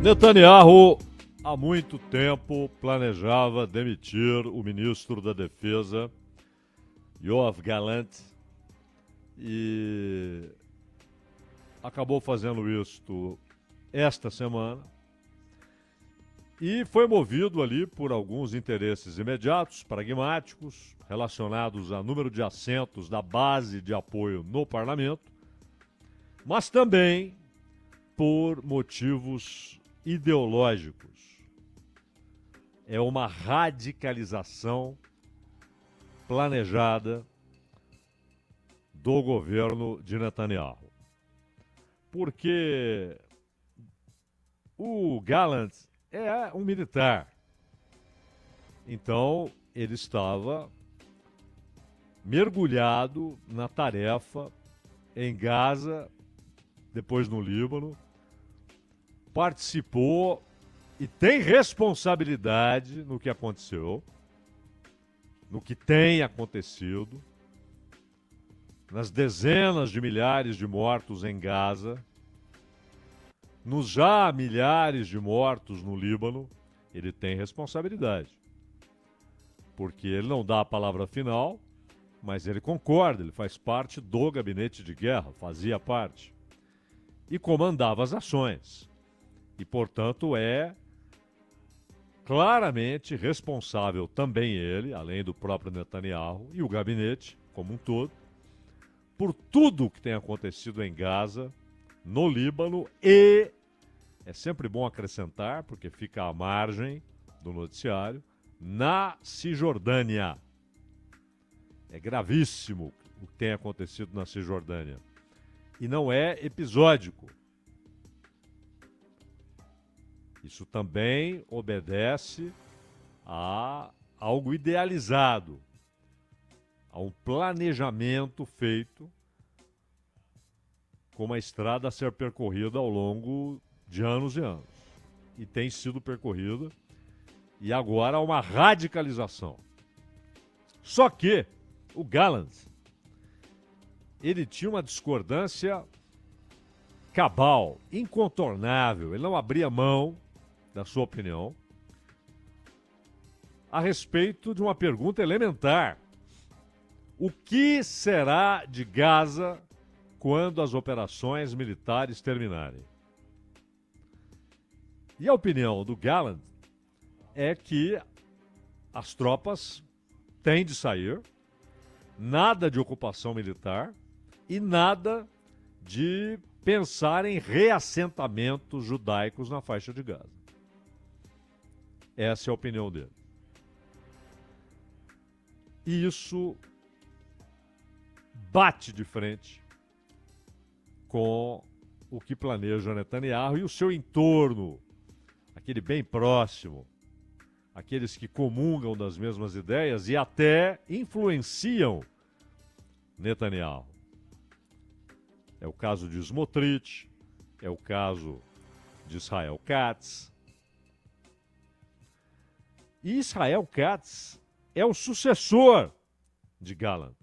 Netanyahu, há muito tempo, planejava demitir o ministro da Defesa, Yoav Gallant, e acabou fazendo isto esta semana e foi movido ali por alguns interesses imediatos, pragmáticos, relacionados a número de assentos da base de apoio no parlamento, mas também por motivos ideológicos. É uma radicalização planejada do governo de Netanyahu. Porque o Gallant é um militar. Então, ele estava mergulhado na tarefa em Gaza, depois no Líbano, participou e tem responsabilidade no que aconteceu, no que tem acontecido, nas dezenas de milhares de mortos em Gaza, nos já milhares de mortos no Líbano. Ele tem responsabilidade. Porque ele não dá a palavra final, mas ele concorda, ele faz parte do gabinete de guerra, fazia parte. E comandava as ações. E, portanto, é claramente responsável também ele, além do próprio Netanyahu e o gabinete como um todo, por tudo que tem acontecido em Gaza, no Líbano e, é sempre bom acrescentar, porque fica à margem do noticiário, na Cisjordânia. É gravíssimo o que tem acontecido na Cisjordânia. E não é episódico. Isso também obedece a algo idealizado, a um planejamento feito com uma estrada a ser percorrida ao longo de anos e anos. E tem sido percorrida, e agora há uma radicalização. Só que o Gallant, ele tinha uma discordância cabal, incontornável, ele não abria mão da sua opinião a respeito de uma pergunta elementar. O que será de Gaza quando as operações militares terminarem? E a opinião do Gallant é que as tropas têm de sair, nada de ocupação militar e nada de pensar em reassentamentos judaicos na faixa de Gaza. Essa é a opinião dele. E isso bate de frente com o que planeja Netanyahu e o seu entorno, aquele bem próximo, aqueles que comungam das mesmas ideias e até influenciam Netanyahu. É o caso de Smotrich, é o caso de Israel Katz. E Israel Katz é o sucessor de Gallant.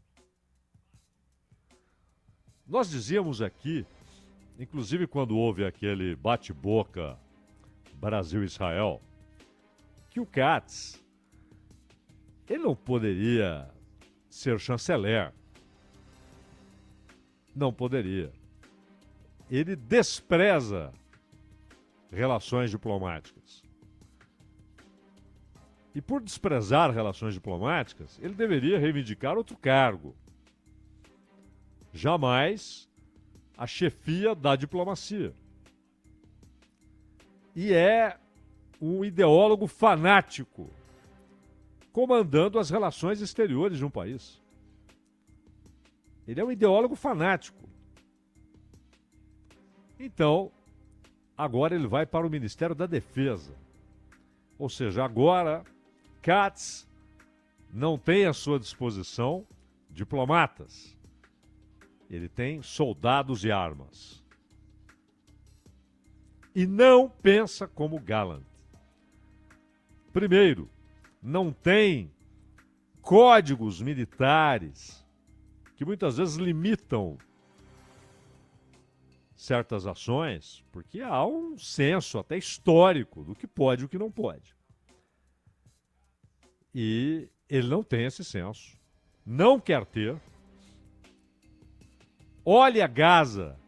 Nós dizíamos aqui, inclusive quando houve aquele bate-boca Brasil-Israel, que o Katz, ele não poderia ser chanceler. Não poderia. Ele despreza relações diplomáticas. E por desprezar relações diplomáticas, ele deveria reivindicar outro cargo. Jamais a chefia da diplomacia. E é um ideólogo fanático, comandando as relações exteriores de um país. Ele é um ideólogo fanático. Então, agora ele vai para o Ministério da Defesa. Ou seja, agora Katz não tem à sua disposição diplomatas. Ele tem soldados e armas. E não pensa como Gallant. Primeiro, não tem códigos militares que muitas vezes limitam certas ações, porque há um senso até histórico do que pode e o que não pode. E ele não tem esse senso, não quer ter. Olha Gaza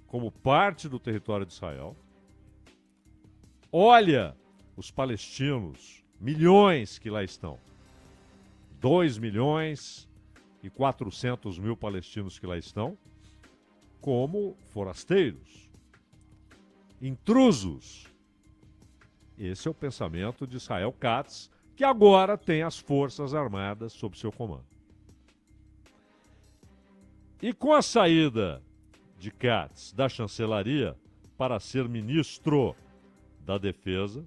como parte do território de Israel. Olha os palestinos, milhões que lá estão. 2.400.000 palestinos que lá estão, como forasteiros, intrusos. Esse é o pensamento de Israel Katz, que agora tem as Forças Armadas sob seu comando. E com a saída de Katz da chancelaria para ser ministro da Defesa,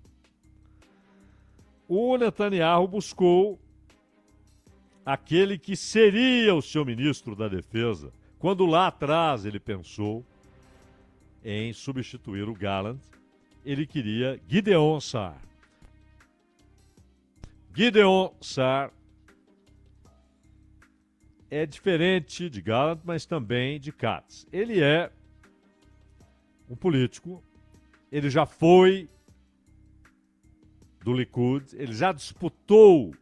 o Netanyahu buscou aquele que seria o seu ministro da Defesa, quando lá atrás ele pensou em substituir o Gallant. Ele queria Gideon Sa'ar. Gideon Sa'ar é diferente de Gallant, mas também de Katz. Ele é um político, ele já foi do Likud, ele já disputou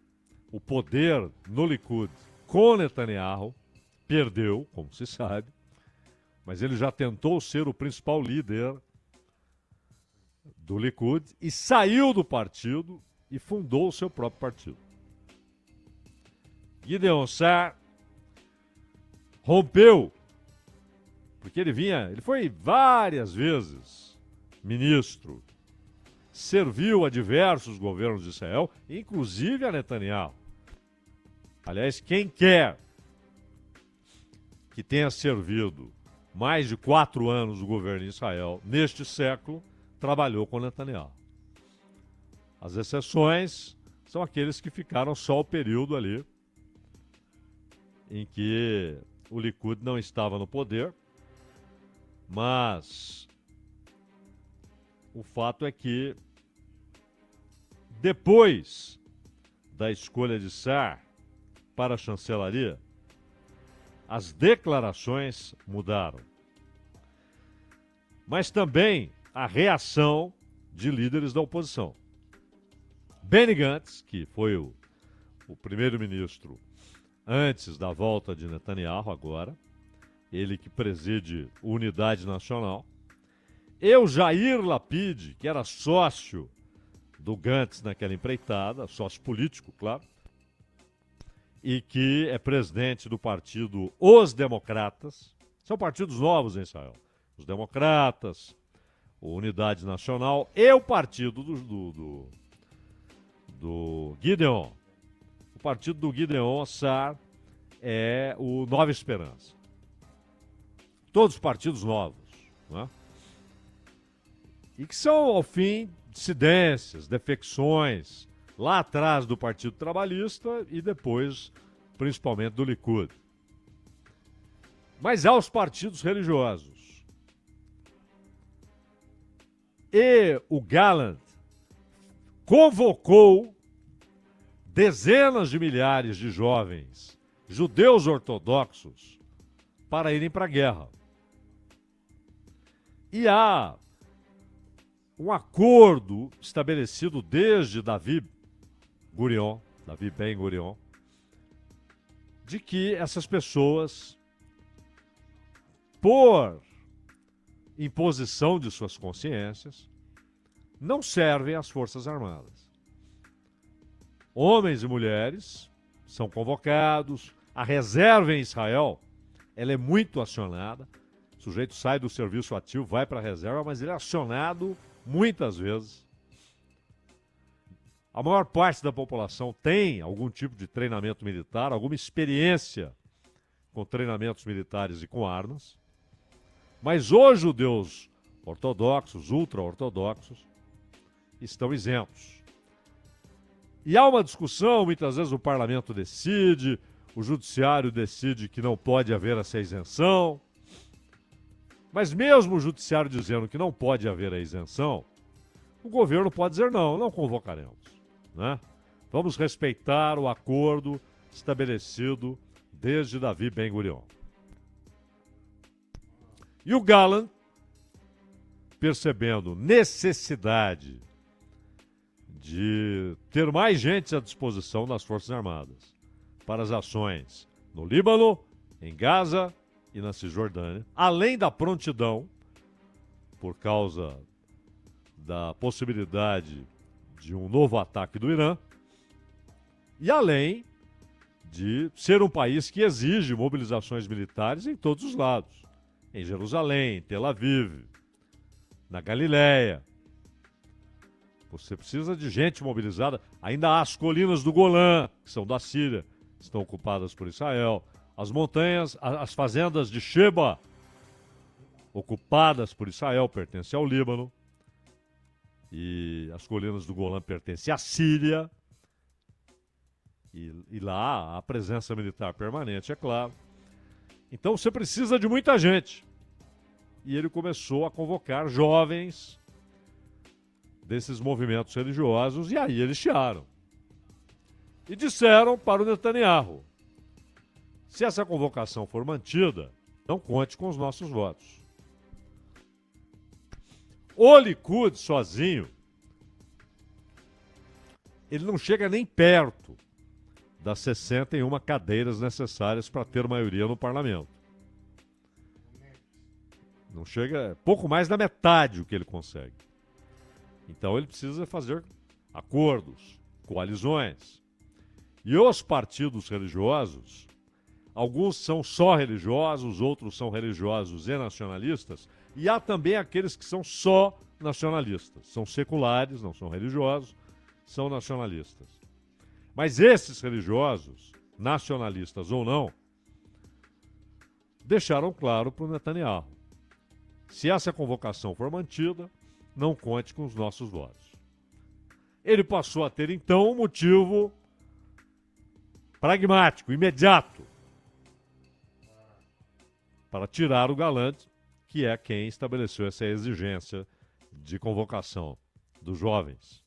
o poder no Likud com Netanyahu, perdeu, como se sabe, mas ele já tentou ser o principal líder do Likud e saiu do partido e fundou o seu próprio partido. Gideon Sa'ar rompeu, porque ele foi várias vezes ministro, serviu a diversos governos de Israel, inclusive a Netanyahu. Aliás, quem quer que tenha servido mais de 4 anos o governo de Israel neste século, trabalhou com Netanyahu. As exceções são aqueles que ficaram só o período ali em que o Likud não estava no poder, mas o fato é que depois da escolha de Sa'ar para a chancelaria, as declarações mudaram. Mas também a reação de líderes da oposição. Benny Gantz, que foi o primeiro-ministro antes da volta de Netanyahu agora, ele que preside Unidade Nacional, e o Yair Lapid, que era sócio do Gantz naquela empreitada, sócio político, claro, e que é presidente do partido Os Democratas. São partidos novos em Israel. Os Democratas, a Unidade Nacional e o partido do Gideon. O partido do Gideon Sa'ar é o Nova Esperança. Todos partidos novos, né? E que são, ao fim, dissidências, defecções, lá atrás do Partido Trabalhista e depois, principalmente, do Likud. Mas há os partidos religiosos. E o Gallant convocou dezenas de milhares de jovens judeus ortodoxos para irem para a guerra. E há um acordo estabelecido desde Davi Ben-Gurion, de que essas pessoas, por imposição de suas consciências, não servem às Forças Armadas. Homens e mulheres são convocados, a reserva em Israel, ela é muito acionada, o sujeito sai do serviço ativo, vai para a reserva, mas ele é acionado muitas vezes. A maior parte da população tem algum tipo de treinamento militar, alguma experiência com treinamentos militares e com armas. Mas os judeus ortodoxos, ultra-ortodoxos, estão isentos. E há uma discussão, muitas vezes o parlamento decide, o judiciário decide que não pode haver essa isenção. Mas mesmo o judiciário dizendo que não pode haver a isenção, o governo pode dizer não convocaremos, né? Vamos respeitar o acordo estabelecido desde Davi Ben-Gurion. E o Gallant, percebendo necessidade de ter mais gente à disposição das Forças Armadas para as ações no Líbano, em Gaza e na Cisjordânia, além da prontidão, por causa da possibilidade de um novo ataque do Irã, e além de ser um país que exige mobilizações militares em todos os lados, em Jerusalém, em Tel Aviv, na Galileia. Você precisa de gente mobilizada. Ainda há as colinas do Golã, que são da Síria, estão ocupadas por Israel. As montanhas, as fazendas de Sheba, ocupadas por Israel, pertencem ao Líbano. E as colinas do Golã pertencem à Síria. E lá há a presença militar permanente, é claro. Então você precisa de muita gente. E ele começou a convocar jovens desses movimentos religiosos, e aí eles chiaram. E disseram para o Netanyahu: se essa convocação for mantida, não conte com os nossos votos. O Likud sozinho, ele não chega nem perto das 61 cadeiras necessárias para ter maioria no parlamento. Não chega, pouco mais da metade o que ele consegue. Então ele precisa fazer acordos, coalizões. E os partidos religiosos, alguns são só religiosos, outros são religiosos e nacionalistas, e há também aqueles que são só nacionalistas. São seculares, não são religiosos, são nacionalistas. Mas esses religiosos, nacionalistas ou não, deixaram claro para o Netanyahu: se essa convocação for mantida, não conte com os nossos votos. Ele passou a ter, então, um motivo pragmático, imediato, para tirar o Gallant, que é quem estabeleceu essa exigência de convocação dos jovens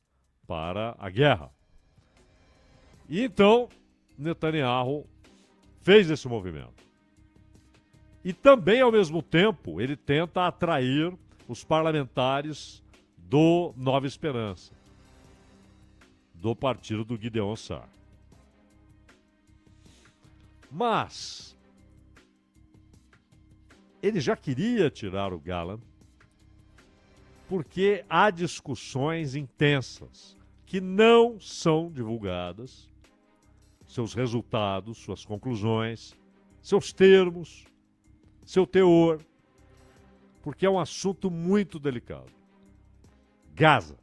para a guerra. E então, Netanyahu fez esse movimento. E também, ao mesmo tempo, ele tenta atrair os parlamentares do Nova Esperança, do partido do Gideon Sa'ar. Mas ele já queria tirar o Gallant porque há discussões intensas que não são divulgadas, seus resultados, suas conclusões, seus termos, seu teor, porque é um assunto muito delicado. Gaza.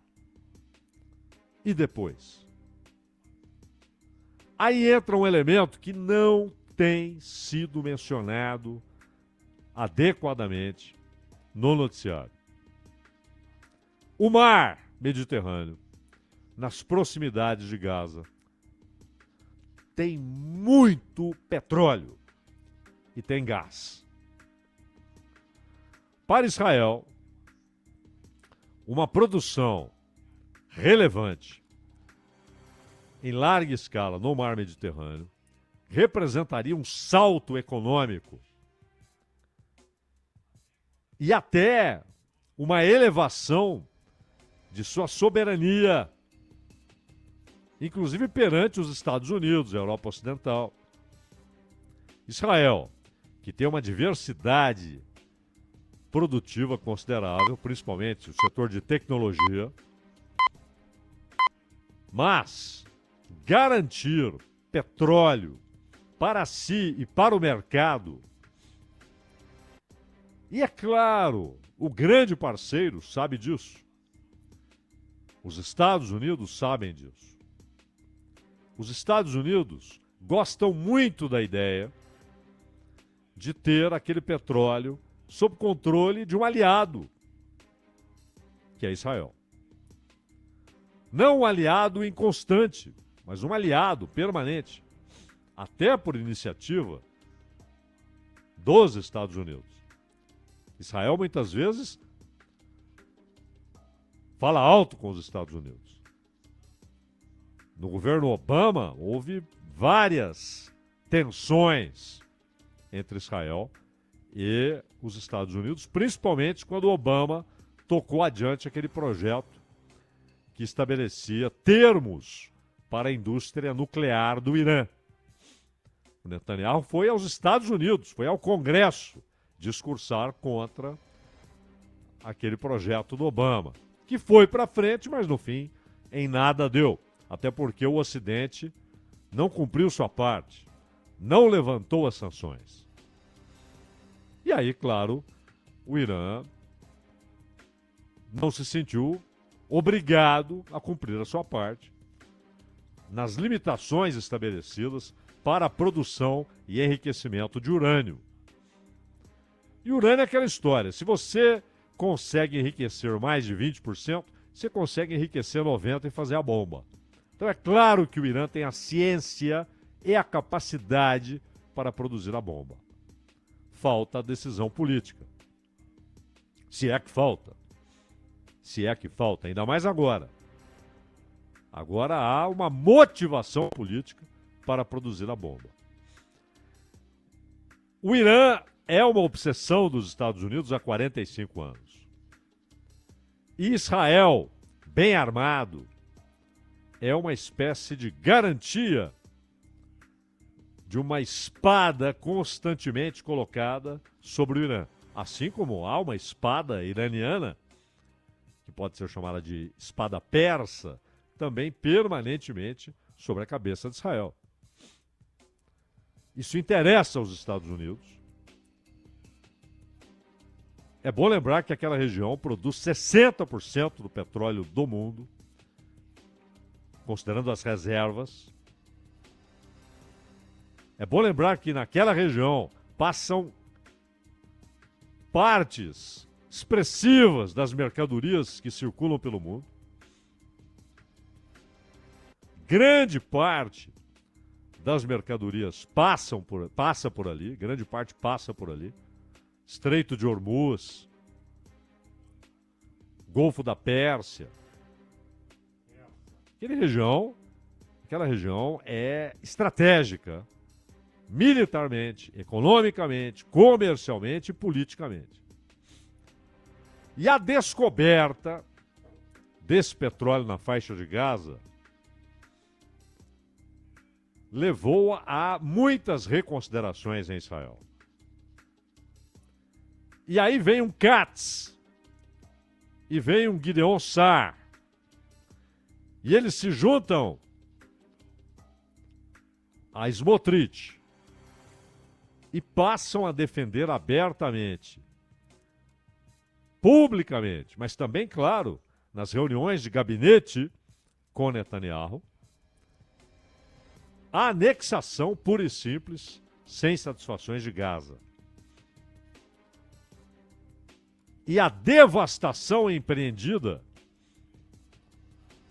E depois? Aí entra um elemento que não tem sido mencionado adequadamente no noticiário. O mar Mediterrâneo, nas proximidades de Gaza, tem muito petróleo e tem gás. Para Israel, uma produção relevante em larga escala no mar Mediterrâneo representaria um salto econômico e até uma elevação de sua soberania, inclusive perante os Estados Unidos, a Europa Ocidental. Israel, que tem uma diversidade produtiva considerável, principalmente o setor de tecnologia, mas garantir petróleo para si e para o mercado. E é claro, o grande parceiro sabe disso. Os Estados Unidos sabem disso. Os Estados Unidos gostam muito da ideia de ter aquele petróleo sob controle de um aliado, que é Israel. Não um aliado inconstante, mas um aliado permanente, até por iniciativa dos Estados Unidos. Israel muitas vezes fala alto com os Estados Unidos. No governo Obama houve várias tensões entre Israel e os Estados Unidos, principalmente quando Obama tocou adiante aquele projeto que estabelecia termos para a indústria nuclear do Irã. O Netanyahu foi aos Estados Unidos, foi ao Congresso discursar contra aquele projeto do Obama, que foi para frente, mas no fim em nada deu. Até porque o Ocidente não cumpriu sua parte, não levantou as sanções. E aí, claro, o Irã não se sentiu obrigado a cumprir a sua parte nas limitações estabelecidas para a produção e enriquecimento de urânio. E urânio é aquela história, se você consegue enriquecer mais de 20%, você consegue enriquecer 90% e fazer a bomba. Então é claro que o Irã tem a ciência e a capacidade para produzir a bomba. Falta a decisão política. Se é que falta. Se é que falta, ainda mais agora. Agora há uma motivação política para produzir a bomba. O Irã é uma obsessão dos Estados Unidos há 45 anos. E Israel, bem armado, é uma espécie de garantia de uma espada constantemente colocada sobre o Irã. Assim como há uma espada iraniana, que pode ser chamada de espada persa, também permanentemente sobre a cabeça de Israel. Isso interessa aos Estados Unidos. É bom lembrar que aquela região produz 60% do petróleo do mundo, considerando as reservas. É bom lembrar que naquela região passam partes expressivas das mercadorias que circulam pelo mundo. Grande parte das mercadorias passa por ali, grande parte passa por ali. Estreito de Hormuz, Golfo da Pérsia. Aquela região é estratégica, militarmente, economicamente, comercialmente e politicamente. E a descoberta desse petróleo na faixa de Gaza levou a muitas reconsiderações em Israel. E aí vem um Katz e vem um Gideon Sa'ar. E eles se juntam a Smotrich e passam a defender abertamente, publicamente, mas também, claro, nas reuniões de gabinete com Netanyahu, a anexação pura e simples, sem satisfações de Gaza. E a devastação empreendida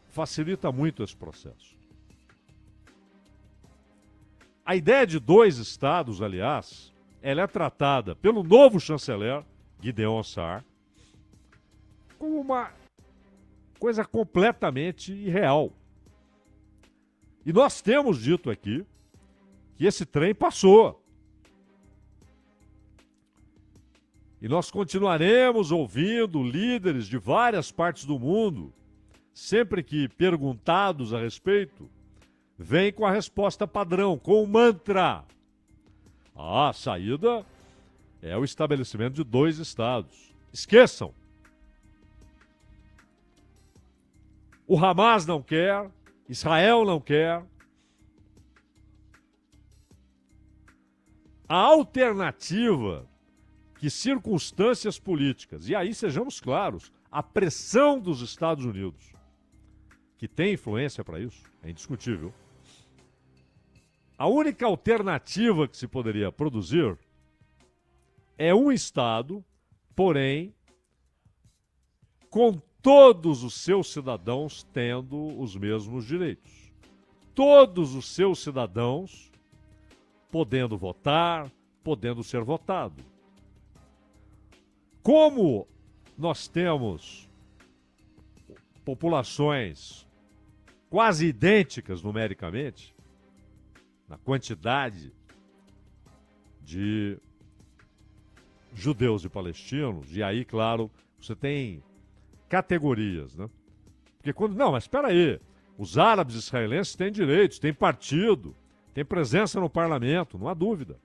facilita muito esse processo. A ideia de 2 estados, aliás, ela é tratada pelo novo chanceler, Gideon Sa'ar, como uma coisa completamente irreal. E nós temos dito aqui que esse trem passou. E nós continuaremos ouvindo líderes de várias partes do mundo, sempre que perguntados a respeito, vêm com a resposta padrão, com o mantra. A saída é o estabelecimento de 2 estados. Esqueçam. O Hamas não quer, Israel não quer. A alternativa que circunstâncias políticas, e aí sejamos claros, a pressão dos Estados Unidos, que tem influência para isso, é indiscutível. A única alternativa que se poderia produzir é um Estado, porém, com todos os seus cidadãos tendo os mesmos direitos. Todos os seus cidadãos podendo votar, podendo ser votado. Como nós temos populações quase idênticas numericamente, na quantidade de judeus e palestinos, e aí, claro, você tem categorias, né? Porque quando... Não, mas espera aí. Os árabes israelenses têm direitos, têm partido, têm presença no parlamento, não há dúvida.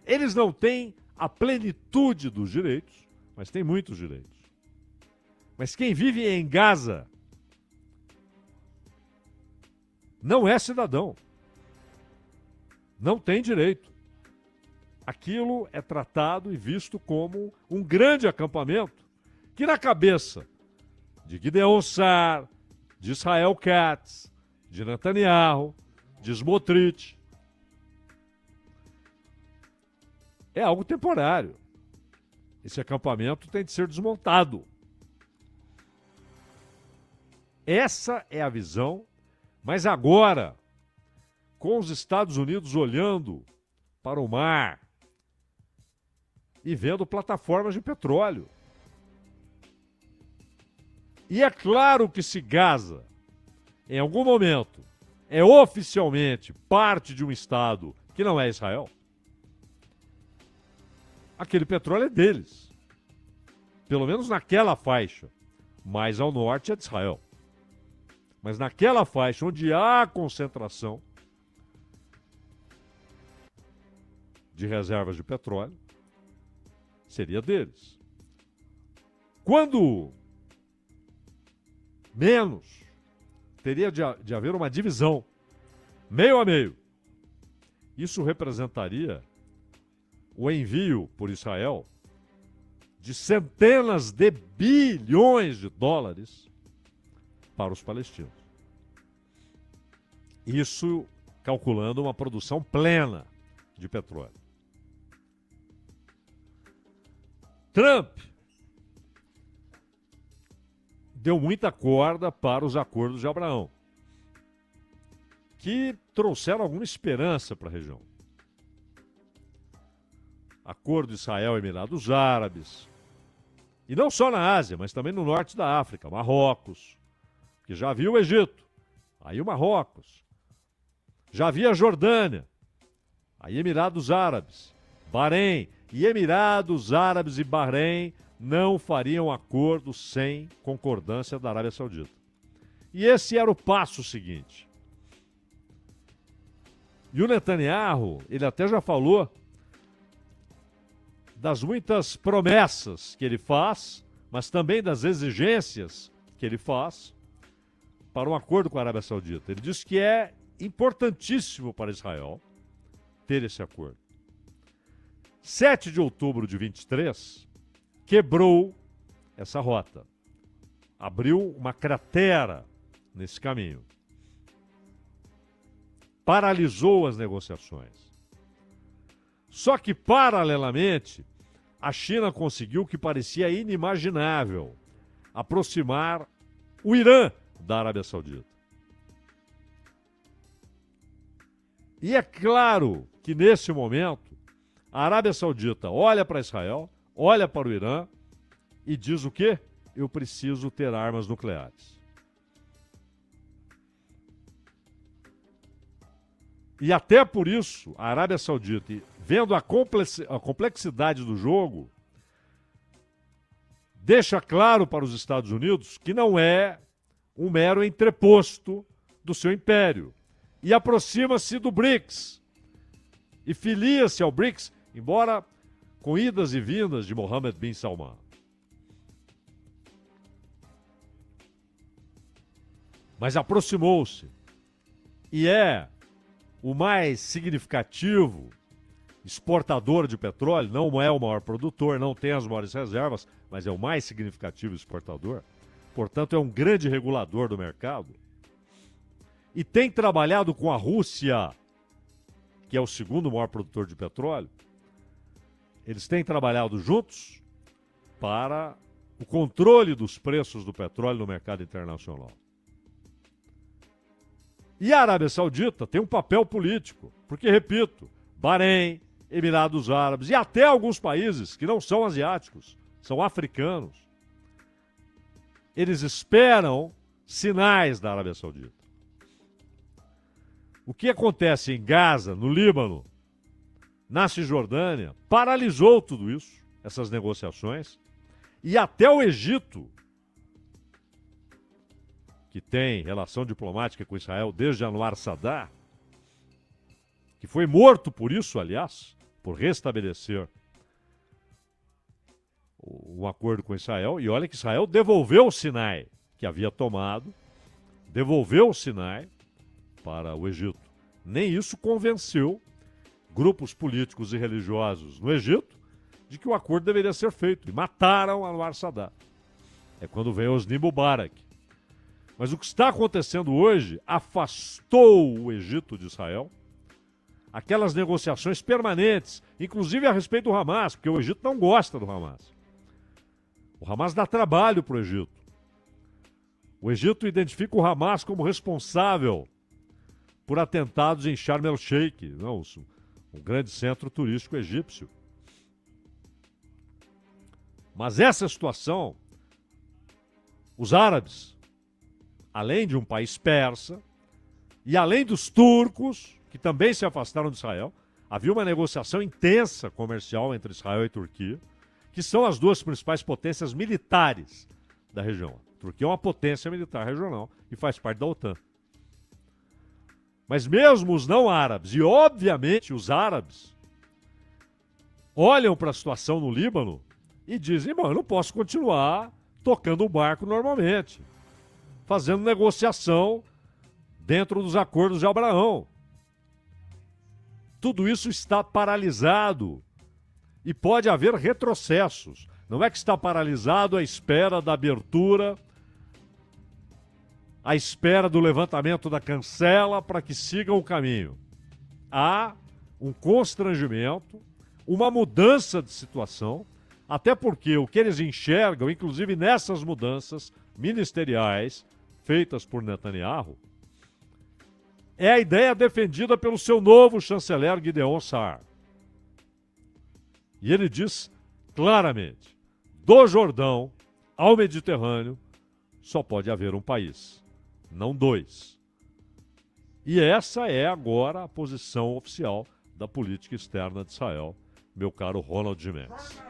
Eles não têm a plenitude dos direitos, mas têm muitos direitos. Mas quem vive em Gaza não é cidadão. Não tem direito. Aquilo é tratado e visto como um grande acampamento que, na cabeça de Gideon Sa'ar, de Israel Katz, de Netanyahu, de Smotrich, é algo temporário. Esse acampamento tem de ser desmontado. Essa é a visão, mas agora, com os Estados Unidos olhando para o mar e vendo plataformas de petróleo. E é claro que se Gaza, em algum momento, é oficialmente parte de um Estado que não é Israel, aquele petróleo é deles. Pelo menos naquela faixa. Mais ao norte é de Israel. Mas naquela faixa onde há concentração de reservas de petróleo, seria deles. Quando menos teria de haver uma divisão, meio a meio. Isso representaria o envio por Israel de centenas de bilhões de dólares para os palestinos. Isso calculando uma produção plena de petróleo. Trump deu muita corda para os acordos de Abraão, que trouxeram alguma esperança para a região. Acordo Israel-Emirados Árabes, e não só na Ásia, mas também no norte da África, Marrocos, que já havia o Egito, aí o Marrocos, já havia a Jordânia, aí Emirados Árabes, Bahrein, e Emirados Árabes e Bahrein não fariam acordo sem concordância da Arábia Saudita. E esse era o passo seguinte. E o Netanyahu, ele até já falou das muitas promessas que ele faz, mas também das exigências que ele faz para um acordo com a Arábia Saudita. Ele diz que é importantíssimo para Israel ter esse acordo. 7 de outubro de 23 quebrou essa rota. Abriu uma cratera nesse caminho. Paralisou as negociações. Só que, paralelamente, a China conseguiu o que parecia inimaginável: aproximar o Irã da Arábia Saudita. E é claro que, nesse momento, a Arábia Saudita olha para Israel, olha para o Irã e diz o quê? Eu preciso ter armas nucleares. E até por isso, a Arábia Saudita, vendo a complexidade do jogo, deixa claro para os Estados Unidos que não é um mero entreposto do seu império. E aproxima-se do BRICS. E filia-se ao BRICS, embora com idas e vindas de Mohammed bin Salman. Mas aproximou-se. E é o mais significativo exportador de petróleo, não é o maior produtor, não tem as maiores reservas, mas é o mais significativo exportador. Portanto, é um grande regulador do mercado. E tem trabalhado com a Rússia, que é o segundo maior produtor de petróleo. Eles têm trabalhado juntos para o controle dos preços do petróleo no mercado internacional. E a Arábia Saudita tem um papel político, porque, repito, Bahrein, Emirados Árabes e até alguns países que não são asiáticos, são africanos, eles esperam sinais da Arábia Saudita. O que acontece em Gaza, no Líbano, na Cisjordânia, paralisou tudo isso. essas negociações, e até o Egito, que tem relação diplomática com Israel desde Anwar Sadat, que foi morto por isso, aliás, por restabelecer um acordo com Israel. E olha que Israel devolveu o Sinai, que havia tomado, devolveu o Sinai para o Egito. Nem isso convenceu grupos políticos e religiosos no Egito de que o acordo deveria ser feito. E mataram Anwar Sadat. É quando veio Hosni Mubarak. Mas o que está acontecendo hoje afastou o Egito de Israel. Aquelas negociações permanentes, inclusive a respeito do Hamas, porque o Egito não gosta do Hamas. O Hamas dá trabalho para o Egito. O Egito identifica o Hamas como responsável por atentados em Sharm el-Sheikh, um grande centro turístico egípcio. Mas essa situação, os árabes, além de um país persa, e além dos turcos, que também se afastaram de Israel, havia uma negociação intensa comercial entre Israel e Turquia, que são as duas principais potências militares da região. A Turquia é uma potência militar regional e faz parte da OTAN. Mas mesmo os não árabes, e obviamente os árabes, olham para a situação no Líbano e dizem, eu não posso continuar tocando o barco normalmente, fazendo negociação dentro dos acordos de Abraão. Tudo isso está paralisado e pode haver retrocessos. Não é que está paralisado à espera da abertura, à espera do levantamento da cancela para que sigam o caminho. Há um constrangimento, uma mudança de situação, até porque o que eles enxergam, inclusive nessas mudanças ministeriais feitas por Netanyahu, é a ideia defendida pelo seu novo chanceler Gideon Saar. E ele diz claramente, do Jordão ao Mediterrâneo só pode haver um país, não dois. E essa é agora a posição oficial da política externa de Israel, meu caro Ronald Gimenez.